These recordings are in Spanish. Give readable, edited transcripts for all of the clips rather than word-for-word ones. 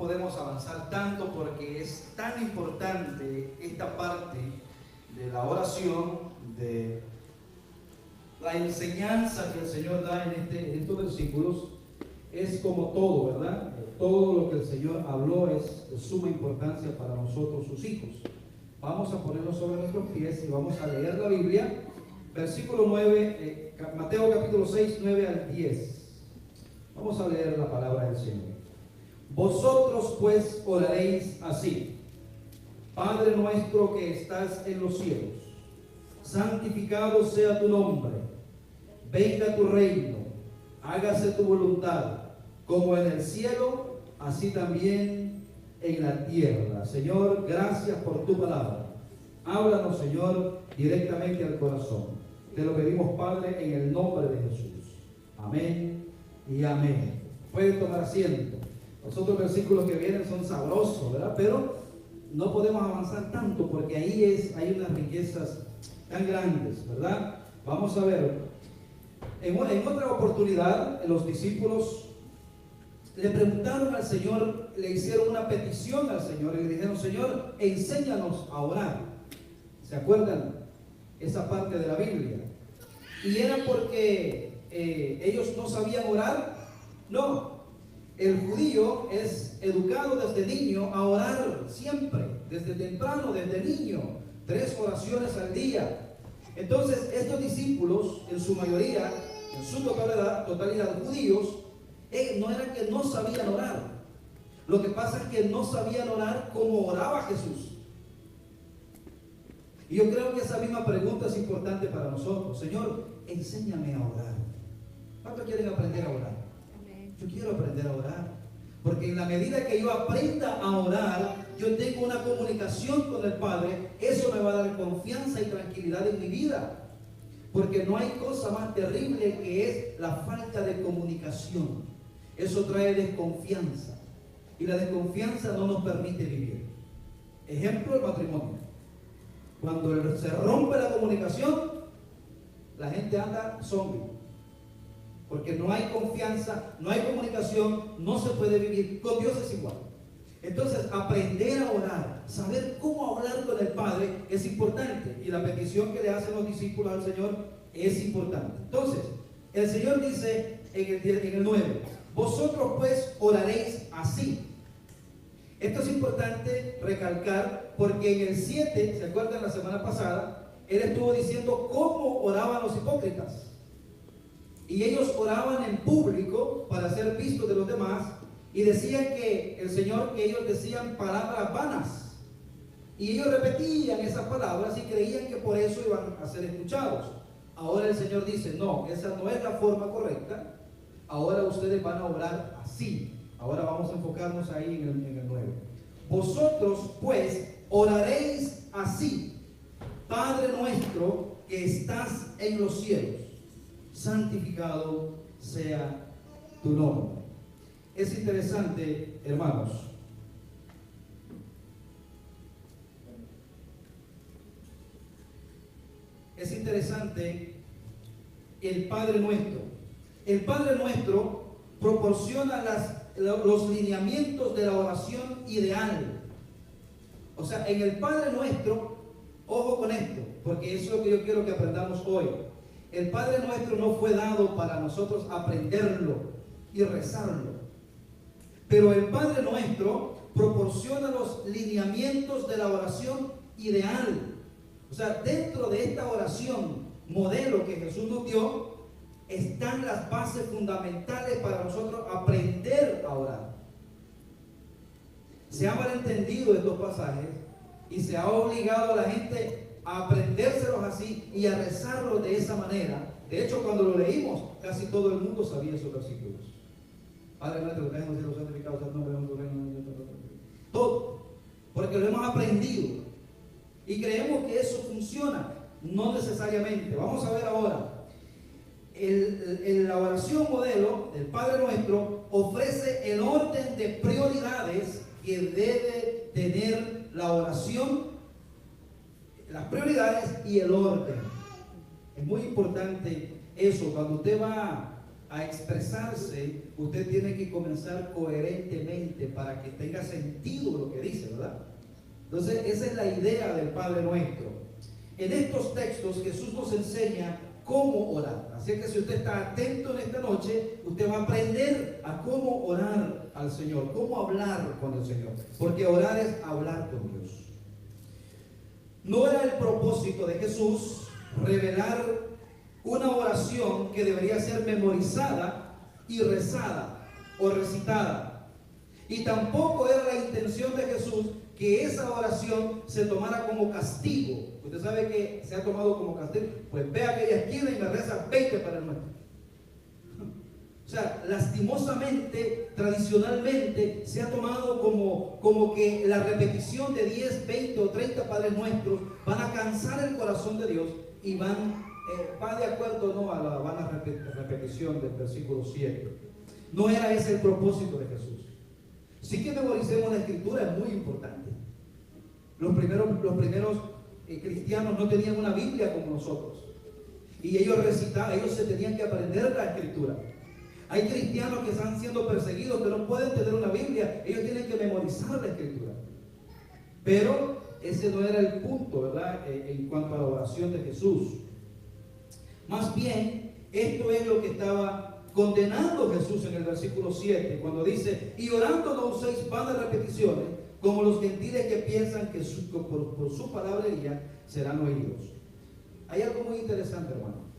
podemos avanzar tanto porque es tan importante esta parte de la oración, de la enseñanza que el Señor da en estos versículos. Es como todo, ¿verdad? Todo lo que el Señor habló es de suma importancia para nosotros, sus hijos. Vamos a ponernos sobre nuestros pies y vamos a leer la Biblia. Versículo 9, Mateo capítulo 6, 9 al 10. Vamos a leer la palabra del Señor. Vosotros pues oraréis así: Padre nuestro que estás en los cielos, santificado sea tu nombre, venga tu reino, hágase tu voluntad, como en el cielo, así también en la tierra. Señor, gracias por tu palabra. Háblanos, Señor, directamente al corazón. Te lo pedimos, Padre, en el nombre de Jesús. Amén y amén. Pueden tomar asiento. Los otros versículos que vienen son sabrosos, ¿verdad? Pero no podemos avanzar tanto porque hay unas riquezas tan grandes, ¿verdad? Vamos a ver. En otra oportunidad, los discípulos le preguntaron al Señor, le hicieron una petición al Señor y le dijeron: Señor, enséñanos a orar. ¿Se acuerdan esa parte de la Biblia? Y era porque ellos no sabían orar. No, el judío es educado desde niño a orar siempre, desde temprano, desde niño, 3 oraciones al día. Entonces estos discípulos, en su mayoría, en su totalidad judíos, no era que no sabían orar. Lo que pasa es que no sabían orar como oraba Jesús. Y yo creo que esa misma pregunta es importante para nosotros. Señor, enséñame a orar. ¿Cuántos quieren aprender a orar? Yo quiero aprender a orar, porque en la medida que yo aprenda a orar, yo tengo una comunicación con el Padre. Eso me va a dar confianza y tranquilidad en mi vida, porque no hay cosa más terrible que es la falta de comunicación. Eso trae desconfianza, y la desconfianza no nos permite vivir. Ejemplo, el matrimonio. Cuando se rompe la comunicación, la gente anda zombie, porque no hay confianza, no hay comunicación, no se puede vivir. Con Dios es igual. Entonces, aprender a orar, saber cómo hablar con el Padre es importante, y la petición que le hacen los discípulos al Señor es importante. Entonces, el Señor dice en el 9: vosotros pues oraréis así. Esto es importante recalcar, porque en el 7, ¿se acuerdan la semana pasada? Él estuvo diciendo cómo oraban los hipócritas. Y ellos oraban en público para ser vistos de los demás, y decían que el Señor, que ellos decían palabras vanas, y ellos repetían esas palabras y creían que por eso iban a ser escuchados. Ahora el Señor dice: no, esa no es la forma correcta. Ahora ustedes van a orar así. Ahora vamos a enfocarnos ahí en el 9. Vosotros pues oraréis así: Padre nuestro que estás en los cielos, santificado sea tu nombre. Es interesante, hermanos, es interesante el Padre Nuestro. El Padre Nuestro proporciona los lineamientos de la oración ideal. O sea, en el Padre Nuestro, ojo con esto, porque eso es lo que yo quiero que aprendamos hoy. El Padre Nuestro no fue dado para nosotros aprenderlo y rezarlo, pero el Padre Nuestro proporciona los lineamientos de la oración ideal. O sea, dentro de esta oración modelo que Jesús nos dio, están las bases fundamentales para nosotros aprender a orar. Se ha malentendido estos pasajes y se ha obligado a la gente a aprendérselos así y a rezarlos de esa manera. De hecho, cuando lo leímos, casi todo el mundo sabía esos versículos. Padre nuestro que estás en los cielos, santificado sea tu nombre, venga tu reino. Todo, porque lo hemos aprendido y creemos que eso funciona. No necesariamente. Vamos a ver ahora. La oración modelo del Padre Nuestro ofrece el orden de prioridades que debe tener la oración, las prioridades y el orden. Es muy importante eso. Cuando usted va a expresarse, usted tiene que comenzar coherentemente para que tenga sentido lo que dice, ¿verdad? Entonces, esa es la idea del Padre Nuestro. En estos textos Jesús nos enseña cómo orar. Así que si usted está atento en esta noche, usted va a aprender a cómo orar al Señor, cómo hablar con el Señor. Porque orar es hablar con Dios. No era el propósito de Jesús revelar una oración que debería ser memorizada y rezada o recitada. Y tampoco era la intención de Jesús que esa oración se tomara como castigo. Usted sabe que se ha tomado como castigo. Pues ve a aquella esquina y me reza 20 para el nuestro. O sea, lastimosamente, tradicionalmente, se ha tomado como que la repetición de 10, 20 o 30 Padres Nuestros van a cansar el corazón de Dios y va de acuerdo, ¿no?, a la vana repetición del versículo 7. No era ese el propósito de Jesús. Sí que memoricemos la Escritura, es muy importante. Los primeros cristianos no tenían una Biblia como nosotros. Y ellos recitaban, ellos se tenían que aprender la Escritura. Hay cristianos que están siendo perseguidos, que no pueden tener una Biblia. Ellos tienen que memorizar la Escritura. Pero ese no era el punto, ¿verdad?, en cuanto a la oración de Jesús. Más bien, esto es lo que estaba condenando Jesús en el versículo 7, cuando dice: y orando no uséis vanas repeticiones, como los gentiles que piensan que por su palabrería serán oídos. Hay algo muy interesante, hermano.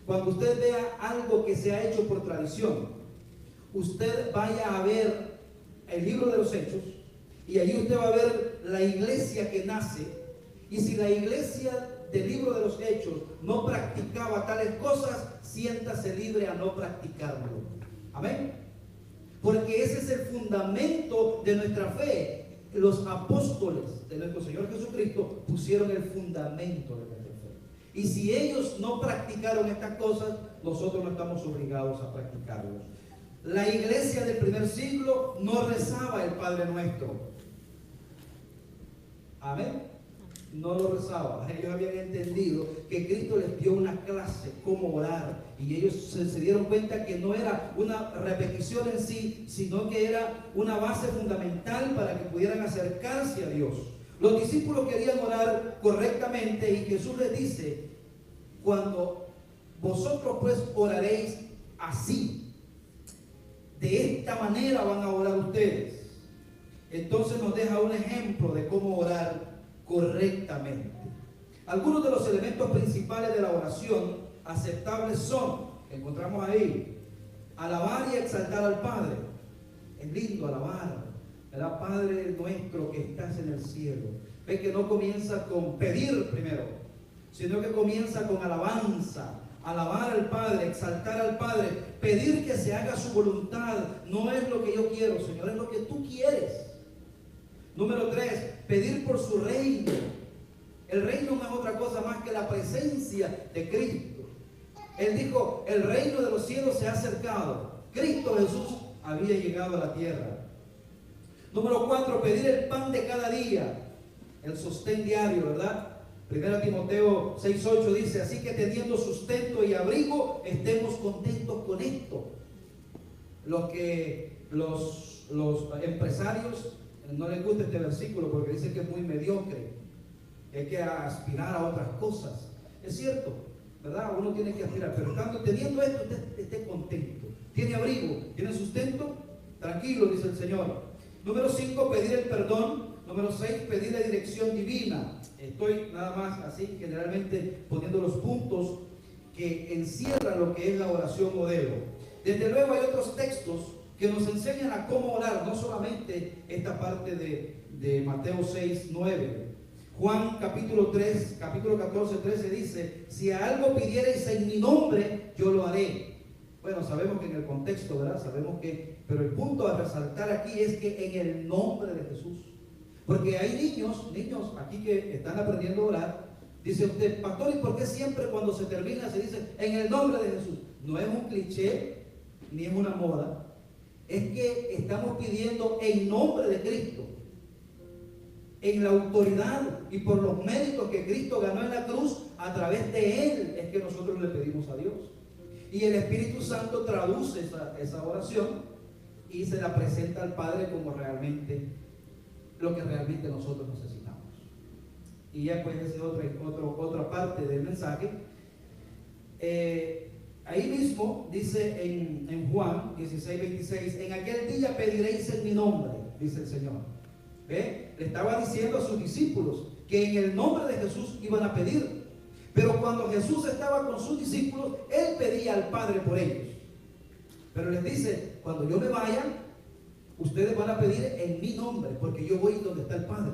Cuando usted vea algo que se ha hecho por tradición, usted vaya a ver el libro de los Hechos, y allí usted va a ver la iglesia que nace, y si la iglesia del libro de los Hechos no practicaba tales cosas, siéntase libre a no practicarlo. Amén. Porque ese es el fundamento de nuestra fe. Los apóstoles de nuestro Señor Jesucristo pusieron el fundamento de nuestra fe. Y si ellos no practicaron estas cosas, nosotros no estamos obligados a practicarlos. La iglesia del primer siglo no rezaba el Padre Nuestro. Amén. No lo rezaba. Ellos habían entendido que Cristo les dio una clase cómo orar, y ellos se dieron cuenta que no era una repetición en sí, sino que era una base fundamental para que pudieran acercarse a Dios. Los discípulos querían orar correctamente, y Jesús les dice: cuando vosotros pues oraréis así, de esta manera van a orar ustedes. Entonces nos deja un ejemplo de cómo orar correctamente. Algunos de los elementos principales de la oración aceptables son, encontramos ahí, alabar y exaltar al Padre. Es lindo alabar, ¿verdad? Padre nuestro que estás en el cielo. Ve que no comienza con pedir primero, sino que comienza con alabanza. Alabar al Padre, exaltar al Padre, pedir que se haga su voluntad. No es lo que yo quiero, Señor, es lo que tú quieres. Número 3, pedir por su reino. El reino no es otra cosa más que la presencia de Cristo. Él dijo: el reino de los cielos se ha acercado. Cristo Jesús había llegado a la tierra. Número 4, pedir el pan de cada día, el sostén diario, ¿verdad? 1 Timoteo 6:8 dice: así que teniendo sustento y abrigo, estemos contentos con esto. Los empresarios no les gusta este versículo porque dice que es muy mediocre, hay que aspirar a otras cosas. Es cierto, ¿verdad? Uno tiene que aspirar, pero teniendo esto, usted esté contento. Tiene abrigo, tiene sustento, tranquilo, dice el Señor. Número 5, pedir el perdón. Número 6, pedir la dirección divina. Estoy nada más así generalmente poniendo los puntos que encierran lo que es la oración modelo. Desde luego hay otros textos que nos enseñan a cómo orar, no solamente esta parte de Mateo 6, 9. Juan capítulo 3, capítulo 14, 13 dice: si a algo pidiereis en mi nombre, yo lo haré. Bueno, sabemos que en el contexto, ¿verdad? Sabemos que, pero el punto a resaltar aquí es que en el nombre de Jesús. Porque hay niños aquí que están aprendiendo a orar. Dice usted: pastor, ¿y por qué siempre cuando se termina se dice en el nombre de Jesús? No es un cliché, ni es una moda. Es que estamos pidiendo en nombre de Cristo, en la autoridad y por los méritos que Cristo ganó en la cruz. A través de Él es que nosotros le pedimos a Dios. Y el Espíritu Santo traduce esa oración y se la presenta al Padre como realmente lo que realmente nosotros necesitamos. Y ya pues esa es otra parte del mensaje. Ahí mismo dice en Juan 16:26, en aquel día pediréis en mi nombre, dice el Señor. ¿Ve? Le estaba diciendo a sus discípulos que en el nombre de Jesús iban a pedir. Pero cuando Jesús estaba con sus discípulos, Él pedía al Padre por ellos. Pero les dice, cuando yo me vaya, ustedes van a pedir en mi nombre, porque yo voy donde está el Padre.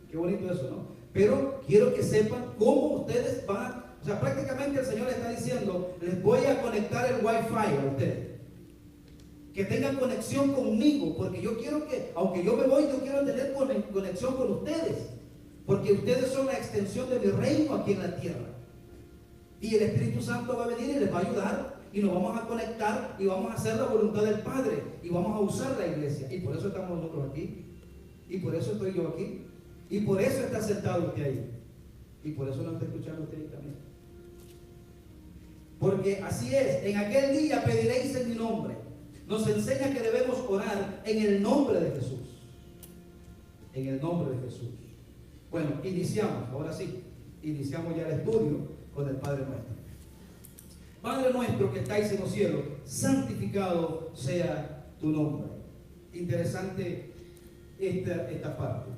Qué bonito eso, ¿no? Pero quiero que sepan cómo ustedes van. O sea, prácticamente el Señor les está diciendo, les voy a conectar el Wi-Fi a ustedes. Que tengan conexión conmigo, porque yo quiero que, aunque yo me voy, yo quiero tener conexión con ustedes. Porque ustedes son la extensión de mi reino aquí en la tierra. Y el Espíritu Santo va a venir y les va a ayudar. Y nos vamos a conectar y vamos a hacer la voluntad del Padre. Y vamos a usar la iglesia. Y por eso estamos nosotros aquí. Y por eso estoy yo aquí. Y por eso está sentado usted ahí. Y por eso lo está escuchando usted ahí también. Porque así es. En aquel día pediréis en mi nombre. Nos enseña que debemos orar en el nombre de Jesús. En el nombre de Jesús. Bueno, iniciamos, ahora sí, iniciamos ya el estudio con el Padre Nuestro. Padre nuestro que estáis en los cielos, santificado sea tu nombre. Interesante esta parte.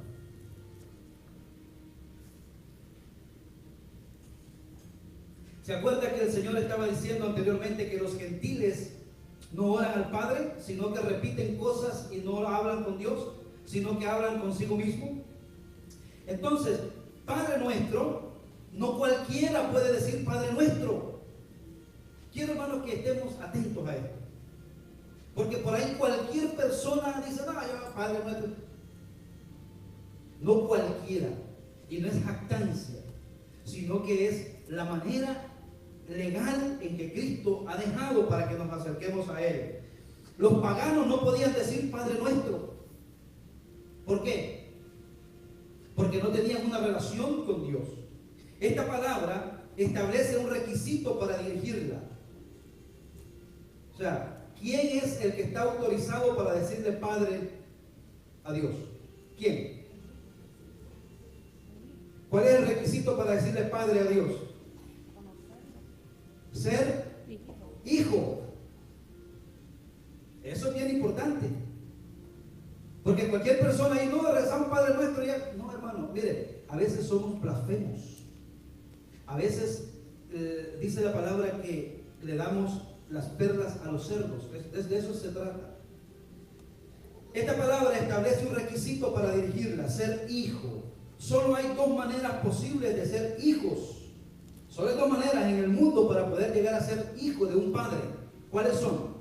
¿Se acuerda que el Señor estaba diciendo anteriormente que los gentiles no oran al Padre, sino que repiten cosas y no hablan con Dios, sino que hablan consigo mismo? Entonces, Padre nuestro, no cualquiera puede decir Padre nuestro. Quiero, hermanos, que estemos atentos a esto. Porque por ahí cualquier persona dice, no, yo, Padre nuestro. No cualquiera. Y no es jactancia, sino que es la manera legal en que Cristo ha dejado para que nos acerquemos a Él. Los paganos no podían decir Padre nuestro. ¿Por qué? Porque no tenían una relación con Dios. Esta palabra establece un requisito para dirigirla. O sea, ¿quién es el que está autorizado para decirle Padre a Dios? ¿Quién? ¿Cuál es el requisito para decirle Padre a Dios? Ser hijo. Eso es bien importante. Porque cualquier persona ahí, no, rezamos Padre Nuestro ya. No, hermano, mire, a veces somos blasfemos. A veces dice la palabra que le damos las perlas a los cerdos. De eso se trata. Esta palabra establece un requisito para dirigirla, ser hijo. Solo hay dos maneras posibles de ser hijos. Solo hay dos maneras en el mundo para poder llegar a ser hijo de un padre. ¿Cuáles son?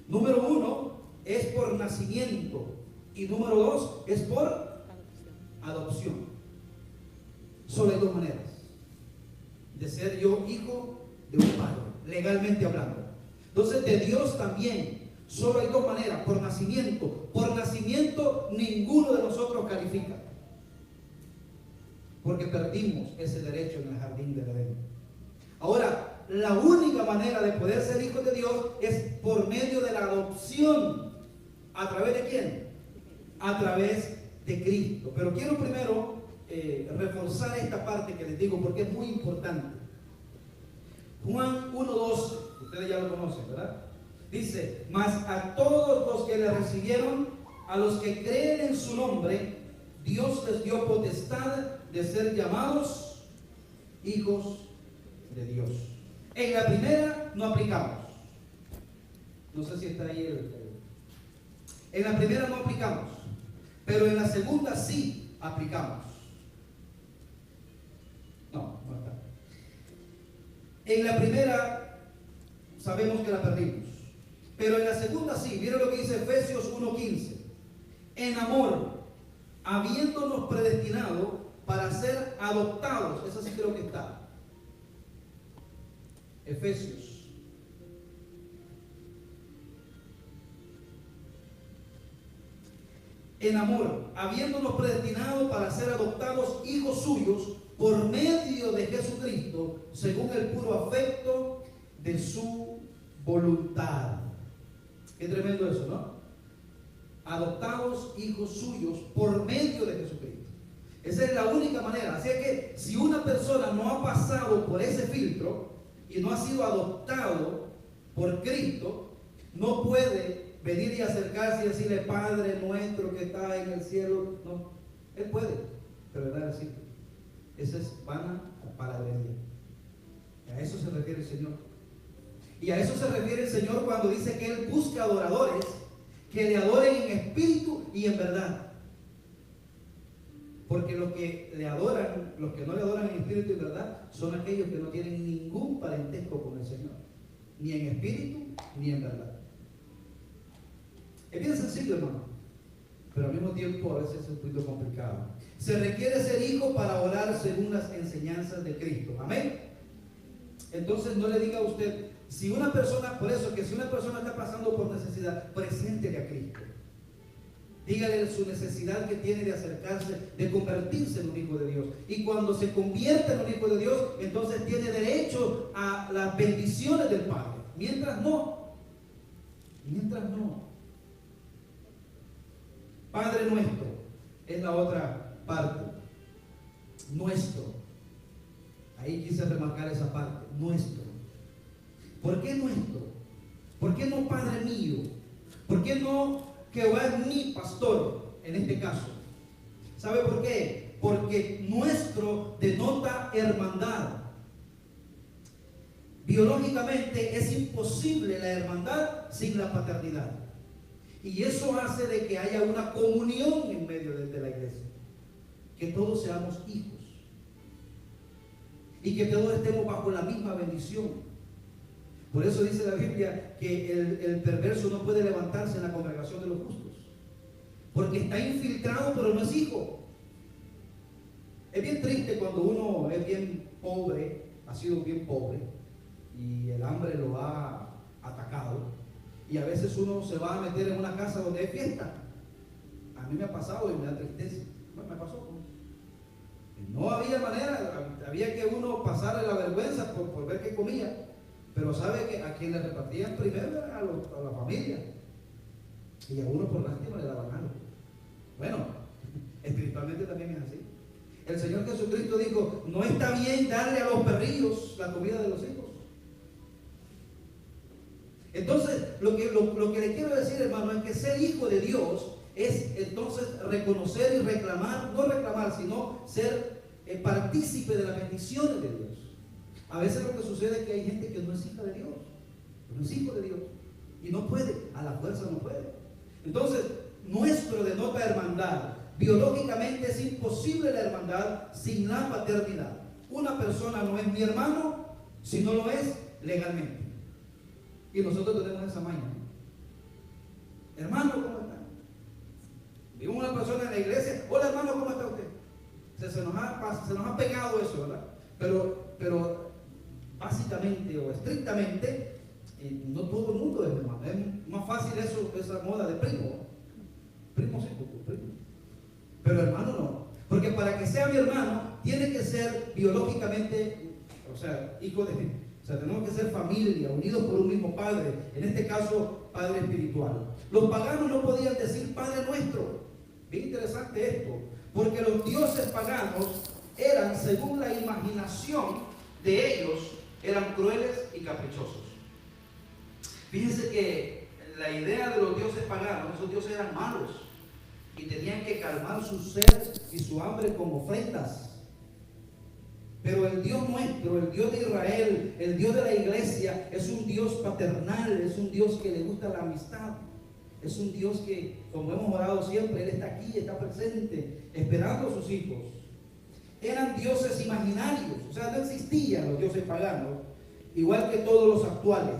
Número uno es por nacimiento y número dos es por adopción. Solo hay dos maneras de ser yo hijo de un padre, legalmente hablando. Entonces de Dios también solo hay dos maneras, por nacimiento. Por nacimiento ninguno de nosotros califica, porque perdimos ese derecho en el jardín del Edén. Ahora, la única manera de poder ser hijos de Dios es por medio de la adopción. ¿A través de quién? A través de Cristo. Pero quiero primero reforzar esta parte que les digo porque es muy importante. Juan 1:2, ustedes ya lo conocen, ¿verdad? Dice, mas a todos los que le recibieron, a los que creen en su nombre, Dios les dio potestad de ser llamados hijos de Dios. En la primera no aplicamos. No sé si está ahí en la primera no aplicamos, pero en la segunda sí aplicamos. No está. En la primera sabemos que la perdimos, pero en la segunda sí. Miren lo que dice Efesios 1:15. En amor, habiéndonos predestinado para ser adoptados. Eso sí creo que está. Efesios. En amor, habiéndonos predestinado para ser adoptados hijos suyos por medio de Jesucristo, según el puro afecto de su voluntad. Qué tremendo eso, ¿no? Adoptados hijos suyos por medio de Jesucristo. Esa es la única manera. Así que si una persona no ha pasado por ese filtro y no ha sido adoptado por Cristo, no puede venir y acercarse y decirle: Padre nuestro que está en el cielo. No, él puede, pero le da el filtro. Esa es vana palabrería. A eso se refiere el Señor. Y a eso se refiere el Señor cuando dice que Él busca adoradores que le adoren en espíritu y en verdad. Porque los que le adoran, los que no le adoran en espíritu y en verdad, son aquellos que no tienen ningún parentesco con el Señor, ni en espíritu ni en verdad. Es bien sencillo, hermano, pero al mismo tiempo a veces es un poquito complicado. Se requiere ser hijo para orar según las enseñanzas de Cristo. Amén. Entonces no le diga a usted, si una persona, por eso que si una persona está pasando por necesidad, preséntele a Cristo. Dígale su necesidad que tiene de acercarse, de convertirse en un hijo de Dios. Y cuando se convierte en un hijo de Dios, entonces tiene derecho a las bendiciones del Padre. Mientras no. Padre nuestro es la otra parte. Nuestro. Ahí quise remarcar esa parte. Nuestro. ¿Por qué nuestro? ¿Por qué no Padre mío? ¿Por qué no Jehová es mi pastor en este caso? ¿Sabe por qué? Porque nuestro denota hermandad. Biológicamente es imposible la hermandad sin la paternidad. Y eso hace de que haya una comunión en medio de la iglesia. Que todos seamos hijos. Y que todos estemos bajo la misma bendición. Por eso dice la Biblia que el perverso no puede levantarse en la congregación de los justos. Porque está infiltrado, pero no es hijo. Es bien triste cuando uno es bien pobre, ha sido bien pobre, y el hambre lo ha atacado. Y a veces uno se va a meter en una casa donde hay fiesta. A mí me ha pasado y me da tristeza. Me pasó. No había manera, había que uno pasarle la vergüenza por ver qué comía. Pero sabe que a quien le repartían primero era a la familia. Y a uno por lástima le daban algo. Bueno, espiritualmente también es así. El Señor Jesucristo dijo: no está bien darle a los perrillos la comida de los hijos. Entonces, lo que le quiero decir, hermano, es que ser hijo de Dios es entonces reconocer y reclamar, no reclamar, sino ser partícipe de las bendiciones de Dios. A veces lo que sucede es que hay gente que no es hija de Dios, no es hijo de Dios, y no puede, a la fuerza no puede. Entonces, nuestro denota hermandad. Biológicamente es imposible la hermandad sin la paternidad. Una persona no es mi hermano si no lo es legalmente. Y nosotros tenemos esa maña. Hermano, ¿cómo está? Vimos una persona en la iglesia: hola hermano, ¿cómo está usted? Se nos ha pegado eso, ¿verdad? Pero básicamente o estrictamente, no todo el mundo es hermano. Es más fácil eso, esa moda de primo. Primo sí, primo. Pero hermano no. Porque para que sea mi hermano, tiene que ser biológicamente, o sea, hijo de mí. O sea, tenemos que ser familia, unidos por un mismo Padre, en este caso, Padre espiritual. Los paganos no podían decir Padre nuestro. Bien interesante esto, porque los dioses paganos eran, según la imaginación de ellos, eran crueles y caprichosos. Fíjense que la idea de los dioses paganos, esos dioses eran malos y tenían que calmar su sed y su hambre con ofrendas. Pero el Dios nuestro, el Dios de Israel, el Dios de la iglesia, es un Dios paternal, es un Dios que le gusta la amistad. Es un Dios que, como hemos orado siempre, Él está aquí, está presente, esperando a sus hijos. Eran dioses imaginarios, o sea, no existían los dioses paganos, igual que todos los actuales.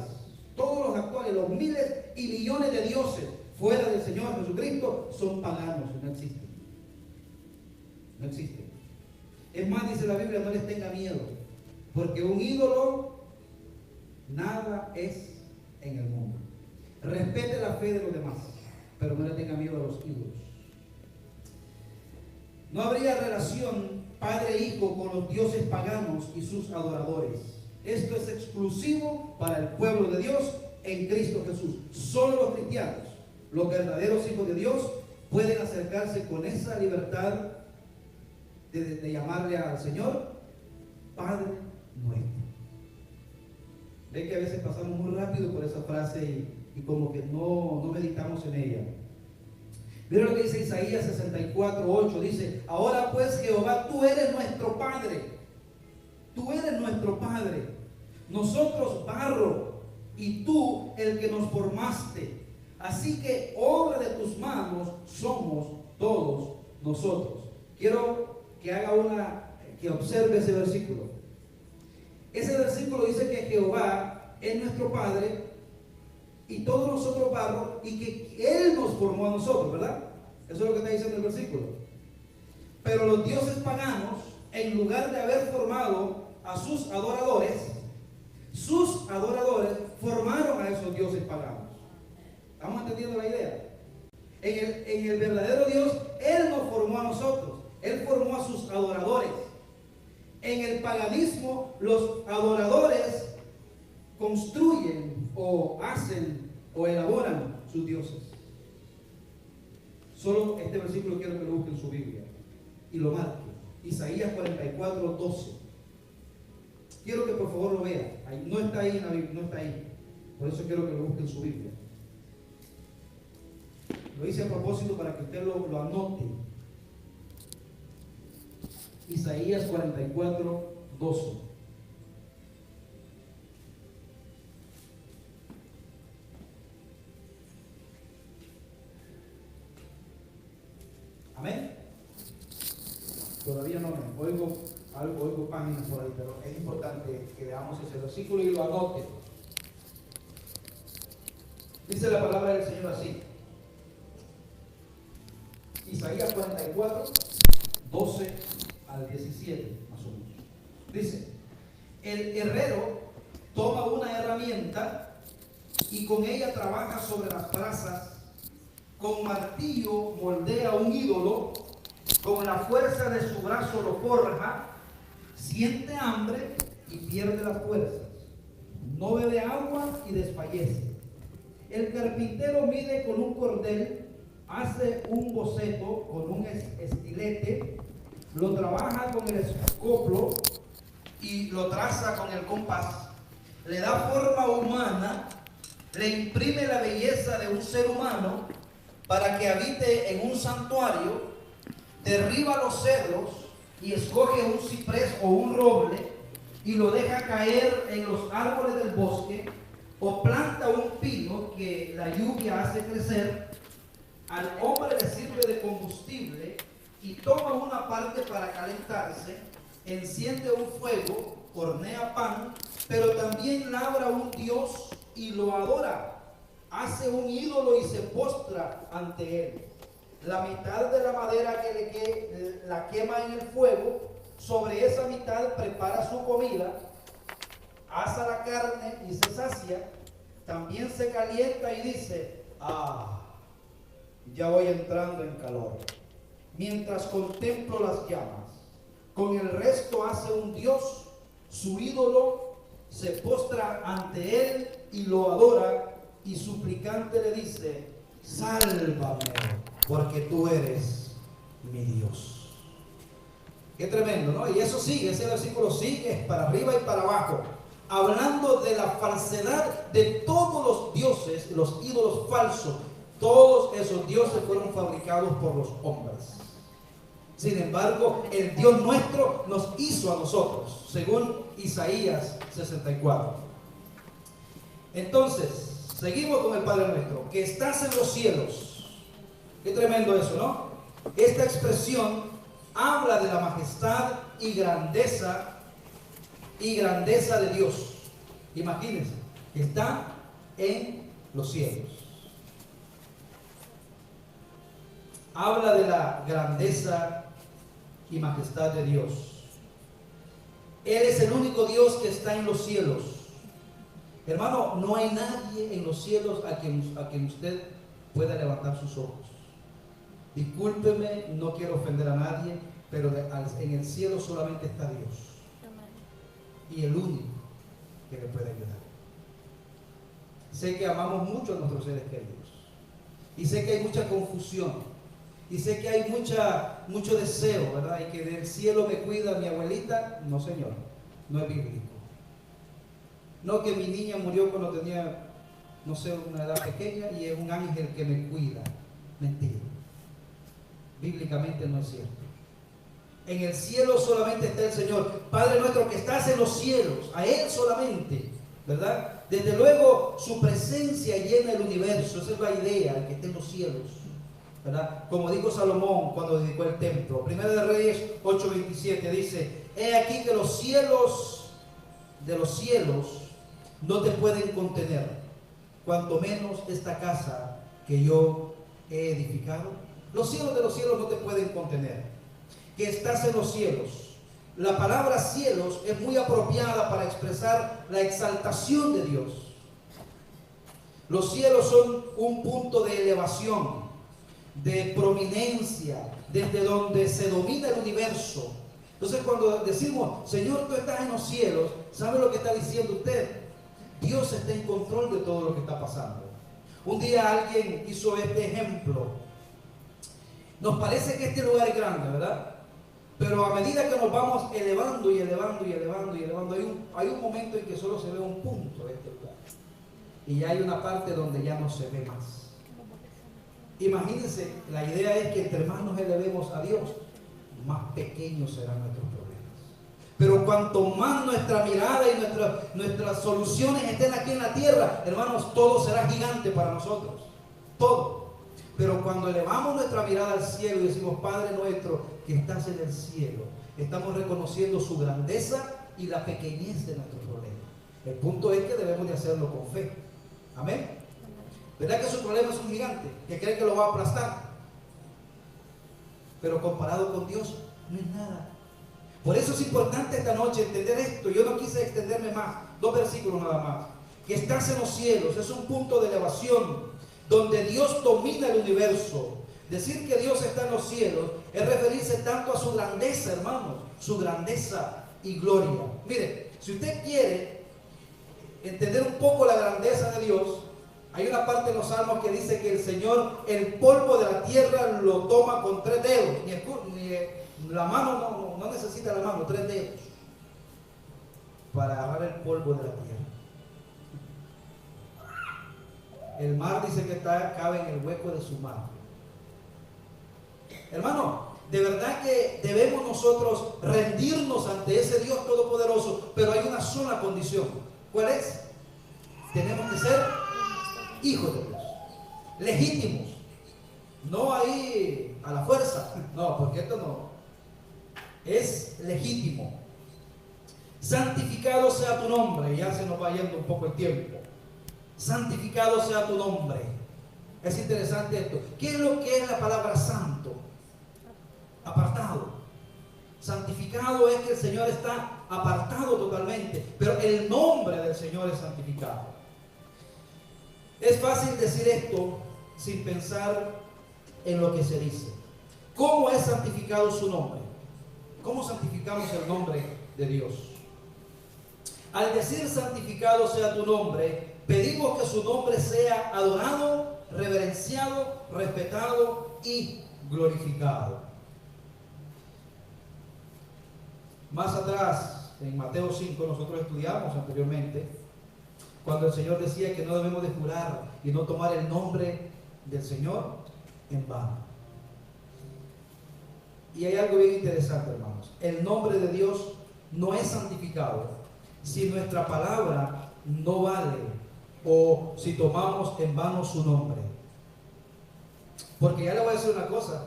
Todos los actuales, los miles y millones de dioses fuera del Señor Jesucristo, son paganos, no existen. No existen. Es más, dice la Biblia, no les tenga miedo, porque un ídolo nada es en el mundo. Respete la fe de los demás, pero no le tenga miedo a los ídolos. No habría relación padre e hijo con los dioses paganos y sus adoradores. Esto es exclusivo para el pueblo de Dios en Cristo Jesús. Solo los cristianos, los verdaderos hijos de Dios, pueden acercarse con esa libertad de llamarle al Señor Padre nuestro. Ve que a veces pasamos muy rápido por esa frase y como que no meditamos en ella. Mira lo que dice Isaías 64:8. Dice: ahora pues, Jehová, tú eres nuestro Padre. Tú eres nuestro Padre. Nosotros barro y tú el que nos formaste. Así que obra de tus manos somos todos nosotros. Quiero que observe ese versículo. Ese versículo dice que Jehová es nuestro Padre y todos nosotros barro, y que Él nos formó a nosotros, ¿verdad? Eso es lo que está diciendo el versículo. Pero los dioses paganos, en lugar de haber formado a sus adoradores formaron a esos dioses paganos. ¿Estamos entendiendo la idea? En el verdadero Dios, Él nos formó a nosotros. Él formó a sus adoradores. En el paganismo, los adoradores construyen o hacen o elaboran sus dioses. Solo este versículo quiero que lo busque en su Biblia y lo marque. Isaías 44:12. Quiero que por favor lo vea. No está ahí en la Biblia, no está ahí. Por eso quiero que lo busque en su Biblia. Lo hice a propósito para que usted lo anote. Isaías 44:12. Amén. Todavía no me oigo páginas por ahí, pero es importante que veamos ese versículo y lo anote. Dice la palabra del Señor así. Isaías 44:12 al 17, más o menos. Dice: el herrero toma una herramienta y con ella trabaja sobre las brasas. Con martillo moldea un ídolo, con la fuerza de su brazo lo forja, siente hambre y pierde las fuerzas, no bebe agua y desfallece. El carpintero mide con un cordel, hace un boceto con un estilete, lo trabaja con el escoplo y lo traza con el compás, le da forma humana, le imprime la belleza de un ser humano para que habite en un santuario, derriba los cedros y escoge un ciprés o un roble y lo deja caer en los árboles del bosque, o planta un pino que la lluvia hace crecer. Al hombre le sirve de combustible y toma una parte para calentarse, enciende un fuego, hornea pan, pero también labra un dios y lo adora. Hace un ídolo y se postra ante él. La mitad de la madera que la quema en el fuego, sobre esa mitad prepara su comida, asa la carne y se sacia. También se calienta y dice: ya voy entrando en calor, mientras contemplo las llamas. Con el resto hace un dios, su ídolo, se postra ante él y lo adora, y suplicante le dice: sálvame, porque tú eres mi Dios. Qué tremendo, ¿no? Y eso sigue, ese versículo sigue para arriba y para abajo, hablando de la falsedad de todos los dioses, los ídolos falsos. Todos esos dioses fueron fabricados por los hombres. Sin embargo, el Dios nuestro nos hizo a nosotros, según Isaías 64. Entonces, seguimos con el Padre nuestro, que estás en los cielos. Qué tremendo eso, ¿no? Esta expresión habla de la majestad y grandeza de Dios. Imagínense, está en los cielos. Habla de la grandeza y majestad de Dios. Él es el único Dios que está en los cielos. Hermano, no hay nadie en los cielos a quien usted pueda levantar sus ojos. Discúlpeme, no quiero ofender a nadie, pero en el cielo solamente está Dios. Y el único que le puede ayudar. Sé que amamos mucho a nuestros seres queridos. Y sé que hay mucha confusión. Y sé que hay mucho deseo, ¿verdad? Y que del cielo me cuida mi abuelita. No, señor. No es bíblico. No que mi niña murió cuando tenía, no sé, una edad pequeña y es un ángel que me cuida. Mentira. Bíblicamente no es cierto. En el cielo solamente está el Señor. Padre nuestro que estás en los cielos, a Él solamente, ¿verdad? Desde luego su presencia llena el universo, esa es la idea, el que esté en los cielos, ¿verdad? Como dijo Salomón cuando dedicó el templo. Primera de Reyes 8:27 dice: he aquí que los cielos de los cielos no te pueden contener, cuanto menos esta casa que yo he edificado. Los cielos de los cielos no te pueden contener. Que estás en los cielos. La palabra cielos es muy apropiada para expresar la exaltación de Dios. Los cielos son un punto de elevación, de prominencia, desde donde se domina el universo. Entonces, cuando decimos, Señor, tú estás en los cielos, ¿sabe lo que está diciendo usted? Dios está en control de todo lo que está pasando. Un día alguien hizo este ejemplo. Nos parece que este lugar es grande, ¿verdad? Pero a medida que nos vamos elevando y elevando y elevando y elevando, hay un momento en que solo se ve un punto de este lugar. Y ya hay una parte donde ya no se ve más. Imagínense, la idea es que entre más nos elevemos a Dios, más pequeños serán nuestros problemas. Pero cuanto más nuestra mirada y nuestras soluciones estén aquí en la tierra, hermanos, todo será gigante para nosotros. Todo. Pero cuando elevamos nuestra mirada al cielo y decimos, Padre nuestro que estás en el cielo, estamos reconociendo su grandeza y la pequeñez de nuestro problema. El punto es que debemos de hacerlo con fe. Amén. ¿Verdad que su problema es un gigante que cree que lo va a aplastar? Pero comparado con Dios, no es nada. Por eso es importante esta noche entender esto. Yo no quise extenderme más. 2 versículos nada más. Que estás en los cielos es un punto de elevación donde Dios domina el universo. Decir que Dios está en los cielos es referirse tanto a su grandeza, hermanos, su grandeza y gloria. Mire, si usted quiere entender un poco la grandeza de Dios, hay una parte en los Salmos que dice que el Señor, el polvo de la tierra lo toma con 3 dedos. Ni la mano, no necesita la mano, 3 dedos para agarrar el polvo de la tierra. El mar dice que cabe en el hueco de su mano. Hermano, de verdad que debemos nosotros rendirnos ante ese Dios todopoderoso, pero hay una sola condición. ¿Cuál es? Tenemos que ser hijos de Dios, legítimos, no ahí a la fuerza, no, porque esto no es legítimo. Santificado sea tu nombre. Ya se nos va yendo un poco el tiempo. Santificado sea tu nombre. Es interesante esto. ¿Qué es lo que es la palabra santo? Apartado. Santificado es que el Señor está apartado totalmente, pero el nombre del Señor es santificado. Es fácil decir esto sin pensar en lo que se dice. ¿Cómo es santificado su nombre? ¿Cómo santificamos el nombre de Dios? Al decir santificado sea tu nombre, pedimos que su nombre sea adorado, reverenciado, respetado y glorificado. Más atrás, en Mateo 5, nosotros estudiamos anteriormente, cuando el Señor decía que no debemos de jurar y no tomar el nombre del Señor en vano. Y hay algo bien interesante, hermanos. El nombre de Dios no es santificado si nuestra palabra no vale o si tomamos en vano su nombre. Porque ya le voy a decir una cosa.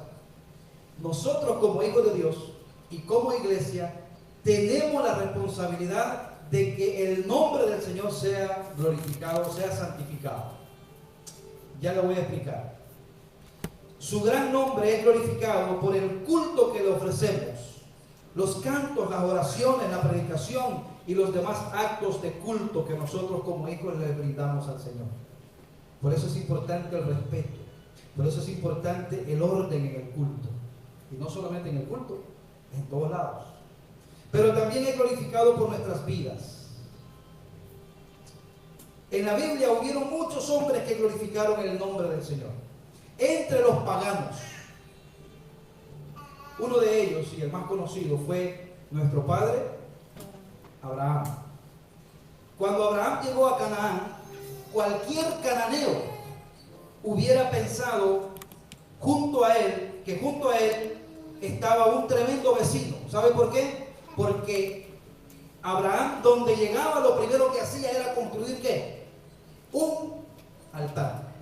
Nosotros como hijos de Dios y como iglesia tenemos la responsabilidad de que el nombre del Señor sea glorificado, sea santificado. Ya lo voy a explicar. Su gran nombre es glorificado por el culto que le ofrecemos, los cantos, las oraciones, la predicación y los demás actos de culto que nosotros como hijos le brindamos al Señor. Por eso es importante el respeto, por eso es importante el orden en el culto. Y no solamente en el culto, en todos lados. Pero también es glorificado por nuestras vidas. En la Biblia hubieron muchos hombres que glorificaron el nombre del Señor. Entre los paganos, uno de ellos, y el más conocido, fue nuestro padre Abraham. Cuando Abraham llegó a Canaán, cualquier cananeo hubiera pensado que junto a él estaba un tremendo vecino. ¿Sabe por qué? Porque Abraham, donde llegaba, lo primero que hacía era construir ¿qué? Un altar.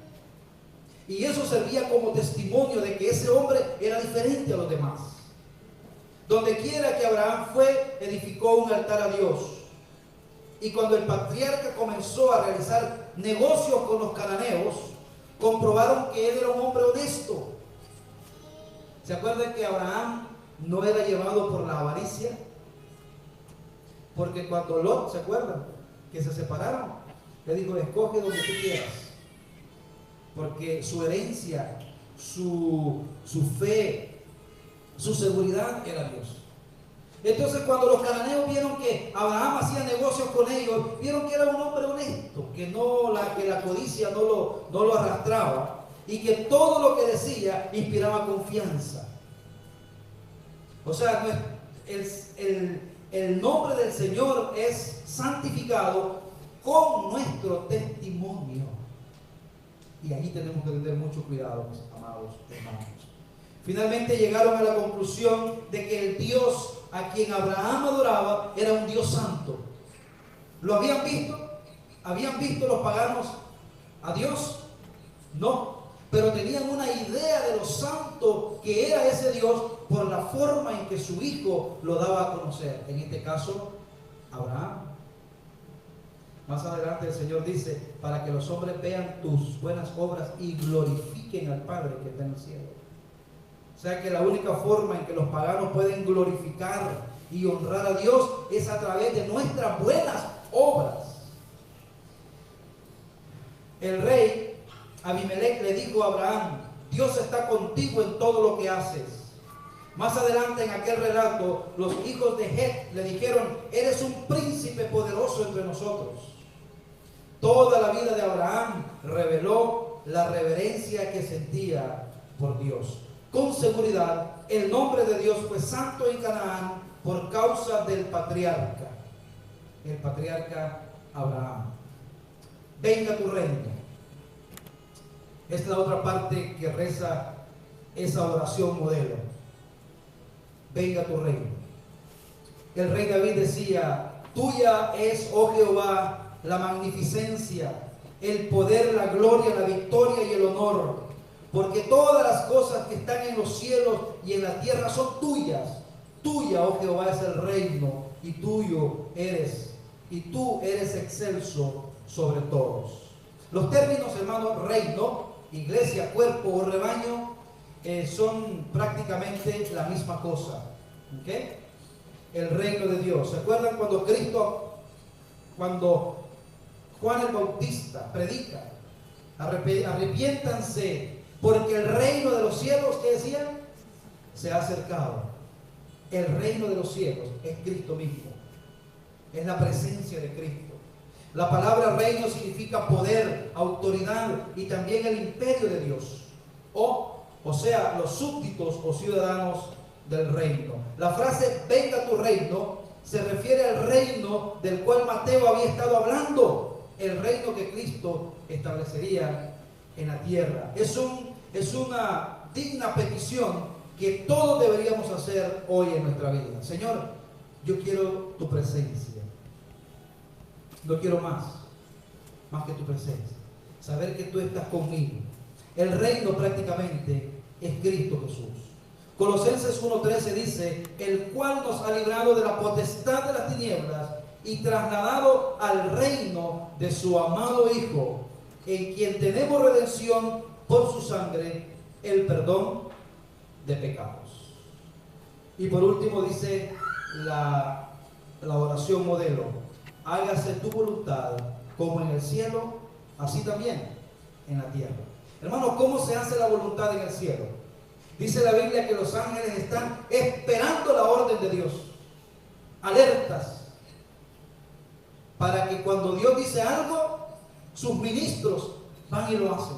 Y eso servía como testimonio de que ese hombre era diferente a los demás. Donde quiera que Abraham fue, edificó un altar a Dios. Y cuando el patriarca comenzó a realizar negocios con los cananeos, comprobaron que él era un hombre honesto. ¿Se acuerdan que Abraham no era llevado por la avaricia? Porque cuando Lot, ¿se acuerdan? Que se separaron, le dijo, escoge donde tú quieras. Porque su herencia, su fe, su seguridad era Dios. Entonces cuando los cananeos vieron que Abraham hacía negocios con ellos, vieron que era un hombre honesto, que la codicia no lo arrastraba, y que todo lo que decía inspiraba confianza. O sea, el nombre del Señor es santificado con nuestro testimonio. Y ahí tenemos que tener mucho cuidado, mis amados hermanos. Finalmente llegaron a la conclusión de que el Dios a quien Abraham adoraba era un Dios santo. ¿Lo habían visto? ¿Habían visto los paganos a Dios? No, pero tenían una idea de lo santo que era ese Dios por la forma en que su hijo lo daba a conocer. En este caso, Abraham. Más adelante el Señor dice, para que los hombres vean tus buenas obras y glorifiquen al Padre que está en el cielo. O sea que la única forma en que los paganos pueden glorificar y honrar a Dios es a través de nuestras buenas obras. El rey Abimelech le dijo a Abraham, Dios está contigo en todo lo que haces. Más adelante en aquel relato, los hijos de Het le dijeron, eres un príncipe poderoso entre nosotros. Toda la vida de Abraham reveló la reverencia que sentía por Dios. Con seguridad, el nombre de Dios fue santo en Canaán por causa del patriarca, el patriarca Abraham. Venga tu reino. Esta es la otra parte que reza esa oración modelo. Venga tu reino. El rey David decía, tuya es, oh Jehová, la magnificencia, el poder, la gloria, la victoria y el honor, porque todas las cosas que están en los cielos y en la tierra son tuyas. Tuya, oh Jehová, es el reino, y tuyo eres, y tú eres excelso sobre todos. Los términos, hermanos, reino, iglesia, cuerpo o rebaño, son prácticamente la misma cosa. ¿Okay? El reino de Dios. ¿Se acuerdan cuando Juan el Bautista predica, arrepiéntanse, porque el reino de los cielos, ¿qué decían? Se ha acercado. El reino de los cielos es Cristo mismo, es la presencia de Cristo. La palabra reino significa poder, autoridad y también el imperio de Dios, o sea, los súbditos o ciudadanos del reino. La frase venga tu reino se refiere al reino del cual Mateo había estado hablando, el reino que Cristo establecería en la tierra. Es una digna petición que todos deberíamos hacer hoy en nuestra vida. Señor, yo quiero tu presencia. No quiero más que tu presencia. Saber que tú estás conmigo. El reino prácticamente es Cristo Jesús. Colosenses 1:13 dice, el cual nos ha librado de la potestad de las tinieblas y trasladado al reino de su amado Hijo, en quien tenemos redención por su sangre, el perdón de pecados. Y por último dice la oración modelo, hágase tu voluntad como en el cielo, así también en la tierra. Hermanos, ¿cómo se hace la voluntad en el cielo? Dice la Biblia que los ángeles están esperando la orden de Dios, alertas, para que cuando Dios dice algo, sus ministros van y lo hacen.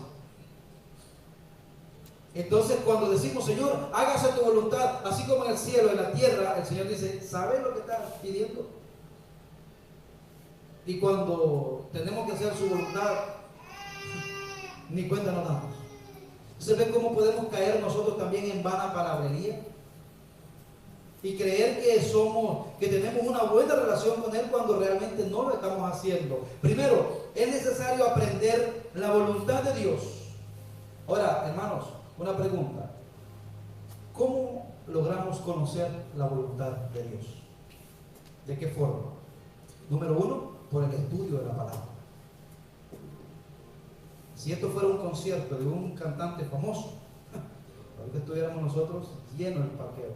Entonces cuando decimos, Señor, hágase tu voluntad, así como en el cielo, en la tierra, el Señor dice, ¿sabes lo que estás pidiendo? Y cuando tenemos que hacer su voluntad, ni cuenta nos damos. ¿Se ve cómo podemos caer nosotros también en vana palabrería? Y creer que tenemos una buena relación con Él cuando realmente no lo estamos haciendo. Primero, es necesario aprender la voluntad de Dios. Ahora, hermanos, una pregunta. ¿Cómo logramos conocer la voluntad de Dios? ¿De qué forma? Número uno, por el estudio de la palabra. Si esto fuera un concierto de un cantante famoso, ahorita estuviéramos nosotros llenos el parqueo.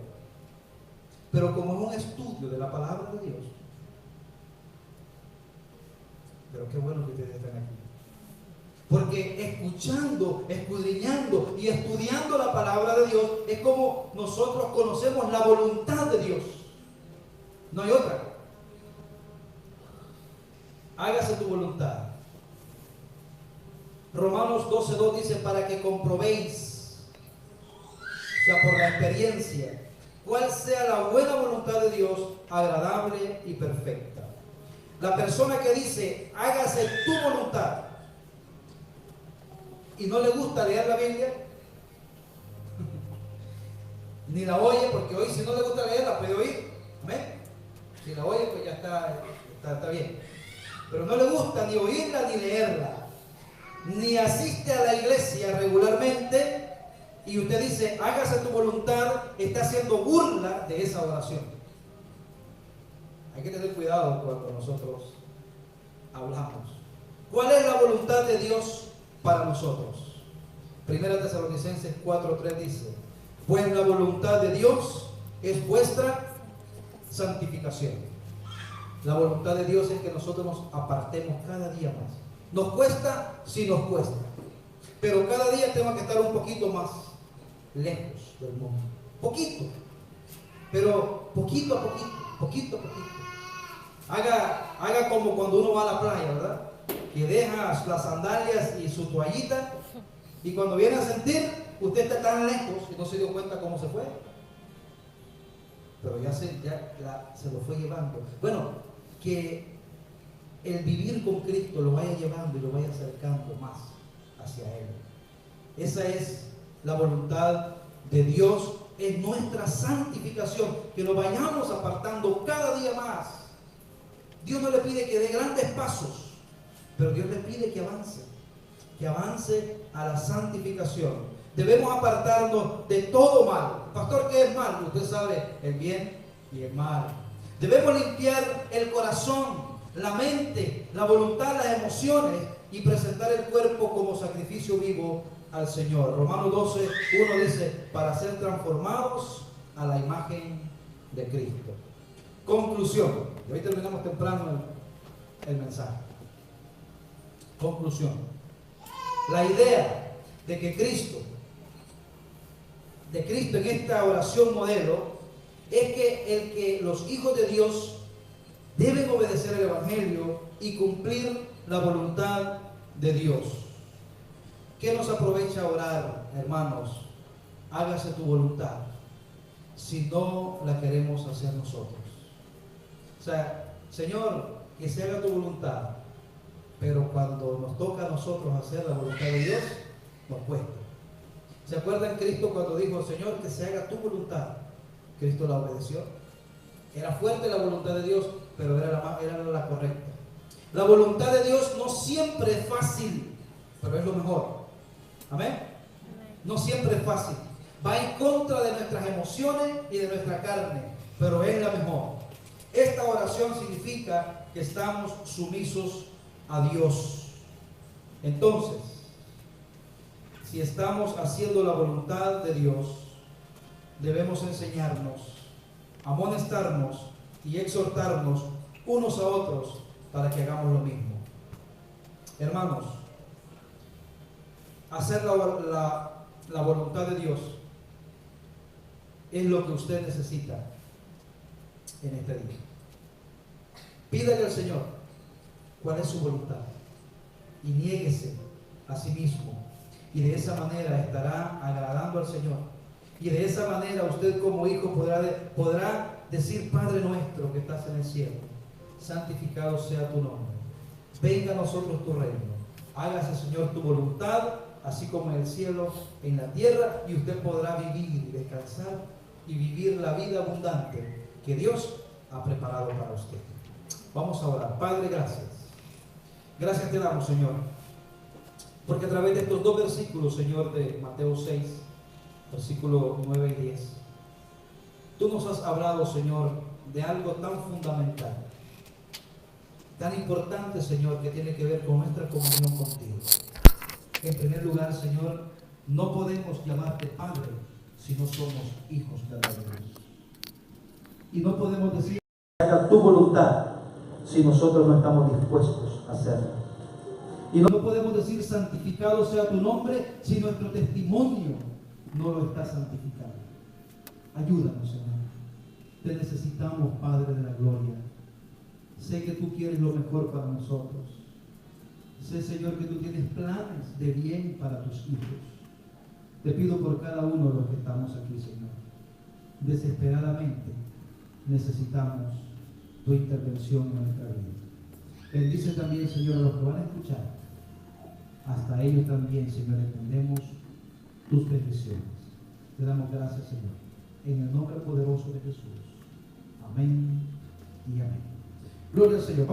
Pero como es un estudio de la palabra de Dios, pero qué bueno que ustedes están aquí. Porque escuchando, escudriñando y estudiando la palabra de Dios es como nosotros conocemos la voluntad de Dios. No hay otra. Hágase tu voluntad. Romanos 12:2 dice, para que comprobéis, o sea, por la experiencia, cuál sea la buena voluntad de Dios, agradable y perfecta. La persona que dice, hágase tu voluntad, y no le gusta leer la Biblia, ni la oye, porque hoy si no le gusta leer, la puede oír. ¿Amén? Si la oye, pues ya está bien. Pero no le gusta ni oírla ni leerla, ni asiste a la iglesia regularmente, y usted dice, hágase tu voluntad, está haciendo burla de esa oración. Hay que tener cuidado cuando nosotros hablamos. ¿Cuál es la voluntad de Dios para nosotros? Primera Tesalonicenses 4:3 dice, pues la voluntad de Dios es vuestra santificación. La voluntad de Dios es que nosotros nos apartemos cada día más. Nos cuesta, sí nos cuesta, pero cada día tenemos que estar un poquito más lejos del mundo. Poquito, pero poquito a poquito. Haga como cuando uno va a la playa, ¿verdad? Que deja las sandalias y su toallita, y cuando viene a sentir, usted está tan lejos que no se dio cuenta cómo se fue. Pero ya se lo fue llevando. Bueno, que el vivir con Cristo lo vaya llevando y lo vaya acercando más hacia Él. Esa es la voluntad de Dios, en nuestra santificación, que nos vayamos apartando cada día más. Dios no le pide que dé grandes pasos, pero Dios le pide que avance a la santificación. Debemos apartarnos de todo mal. Pastor, ¿qué es mal? Usted sabe el bien y el mal. Debemos limpiar el corazón, la mente, la voluntad, las emociones, y presentar el cuerpo como sacrificio vivo al Señor. Romanos 12:1 dice, para ser transformados a la imagen de Cristo. Conclusión. Y hoy terminamos temprano el mensaje. Conclusión. La idea de que Cristo en esta oración modelo es que los hijos de Dios deben obedecer el Evangelio y cumplir la voluntad de Dios. ¿Qué nos aprovecha orar, hermanos? Hágase tu voluntad, si no la queremos hacer nosotros. O sea, Señor, que se haga tu voluntad, pero cuando nos toca a nosotros hacer la voluntad de Dios, nos cuesta. ¿Se acuerdan Cristo cuando dijo, Señor, que se haga tu voluntad? Cristo la obedeció. Era fuerte la voluntad de Dios, pero era la correcta. La voluntad de Dios no siempre es fácil, pero es lo mejor. ¿Amén? No siempre es fácil. Va en contra de nuestras emociones y de nuestra carne, pero es la mejor. Esta oración significa que estamos sumisos a Dios. Entonces, si estamos haciendo la voluntad de Dios, debemos enseñarnos, amonestarnos y exhortarnos unos a otros para que hagamos lo mismo. Hermanos, hacer la voluntad de Dios es lo que usted necesita en este día. Pídale al Señor cuál es su voluntad y niéguese a sí mismo, y de esa manera estará agradando al Señor, y de esa manera usted como hijo podrá decir: Padre nuestro que estás en el cielo, santificado sea tu nombre, venga a nosotros tu reino, hágase, Señor, tu voluntad, así como en el cielo, en la tierra, y usted podrá vivir y descansar y vivir la vida abundante que Dios ha preparado para usted. Vamos a orar. Padre, gracias. Gracias te damos, Señor, porque a través de estos dos versículos, Señor, de Mateo 6, versículos 9 y 10, tú nos has hablado, Señor, de algo tan fundamental, tan importante, Señor, que tiene que ver con nuestra comunión contigo. En primer lugar, Señor, no podemos llamarte Padre si no somos hijos de Dios. Y no podemos decir: haga tu voluntad si nosotros no estamos dispuestos a hacerlo. Y no podemos decir: santificado sea tu nombre, si nuestro testimonio no lo está santificando. Ayúdanos, Señor. Te necesitamos, Padre de la gloria. Sé que tú quieres lo mejor para nosotros. Sé, Señor, que tú tienes planes de bien para tus hijos. Te pido por cada uno de los que estamos aquí, Señor. Desesperadamente necesitamos tu intervención en nuestra vida. Bendice también, Señor, a los que van a escuchar. Hasta ellos también, Señor, entendemos tus bendiciones. Te damos gracias, Señor, en el nombre poderoso de Jesús. Amén y amén. Gloria al Señor.